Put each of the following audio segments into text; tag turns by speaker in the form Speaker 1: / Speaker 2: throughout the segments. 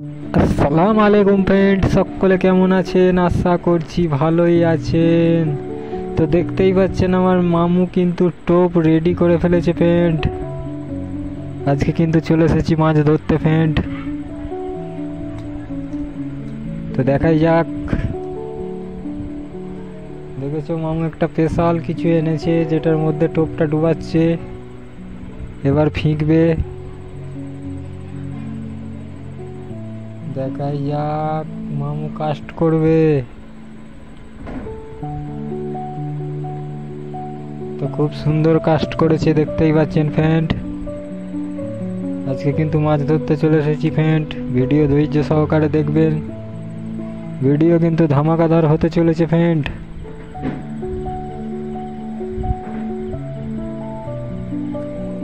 Speaker 1: আসসালামু আলাইকুম ফ্রেন্ড, সকলে কেমন আছেন? আশা করছি ভালোই আছেন। তো দেখতেই পাচ্ছেন আমার মামু কিন্তু টোপ রেডি করে ফেলেছে ফ্রেন্ড। আজকে কিন্তু চলে এসেছি মাছ ধরতে ফ্রেন্ড। তো দেখাই যাক। দেখেছো মামু একটা স্পেশাল কিছু এনেছে যেটার মধ্যে টোপটা ডুবাচ্ছে, এবার ফিঁকবে। দেখাই যাক, মামু কাস্ট করবে। তো খুব সুন্দর কাস্ট করেছে, দেখতেই পাচ্ছেন ফ্রেন্ড। আজকে কিন্তু মাছ ধরতে চলে এসেছি ফ্রেন্ড। ভিডিও ধৈর্য সহকারে দেখবেন, ভিডিও কিন্তু ধামাকাদার হতে চলেছে ফ্রেন্ড।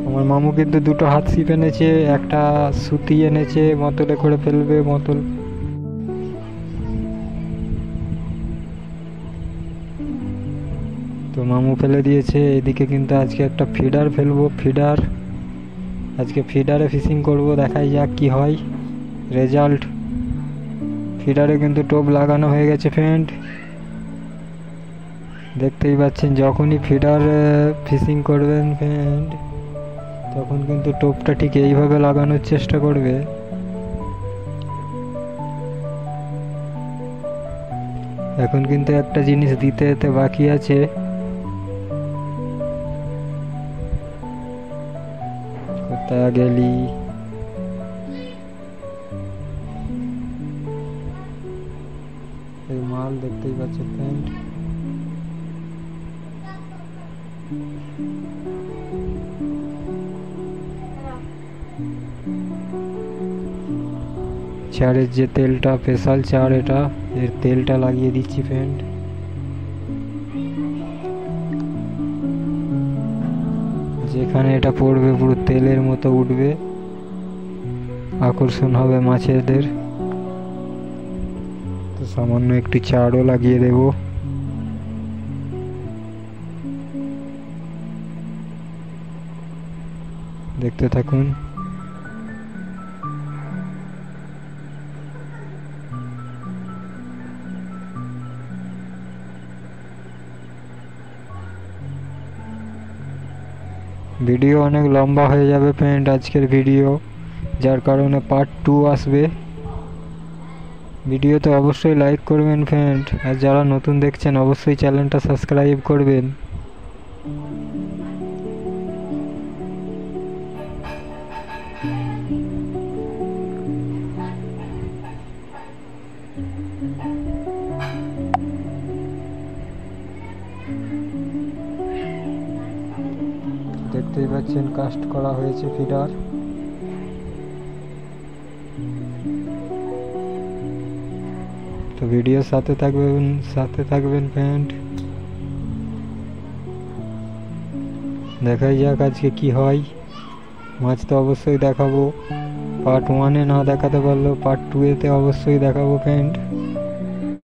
Speaker 1: আমার মামু কিন্তু দুটো হাত ছিপ এনেছে, একটা সুতি এনেছে, বোতলে করে ফেলবে বোতল। তো মামু ফেলে দিয়েছে। এদিকে কিন্তু আজকে একটা ফিডার ফেলবো, ফিডার। আজকে ফিডারে ফিশিং করব, দেখাই যাক কি হয় রেজাল্ট। ফিডারে কিন্তু টোপ লাগানো হয়ে গেছে ফ্রেন্ড। দেখতেই পাচ্ছেন যখনই ফিডার ফিশিং করবেন ফ্রেন্ড, তখন কিন্তু টোপটা ঠিক এইভাবে লাগানোর চেষ্টা করবে। এখন কিন্তু একটা জিনিস দিতে দিতে বাকি আছে। কোথায় গেলি? এই মাল দেখতেই পাচ্ছেন ফ্রেন্ড। চারের যে তেলটা, স্পেশাল চার, এটা এর তেলটা লাগিয়ে দিচ্ছি ফ্রেন্ড। যেখানে এটা পড়বে পুরো তেলের মতো উঠবে, আকর্ষণ হবে মাছেদের। তো সামান্য একটু চারও লাগিয়ে দেব। দেখতে থাকুন। ভিডিও অনেক লম্বা হয়ে যাবে ফ্রেন্ড আজকের ভিডিও, যার কারণে পার্ট 2 আসবে। ভিডিওতে অবশ্যই লাইক করবেন ফ্রেন্ড, আর যারা নতুন দেখছেন অবশ্যই চ্যানেলটা সাবস্ক্রাইব করবেন। দেখতেই পাচ্ছেন কাস্ট করা হয়েছে ফিডার। তো ভিডিওর সাথে থাকবেন ফ্রেন্ড। দেখাই যাক আজকে কি হয়। মাছ তো অবশ্যই দেখাবো, পার্ট 1-এ না দেখাতে পারলেও পার্ট 2-এতে অবশ্যই দেখাবো ফ্রেন্ড।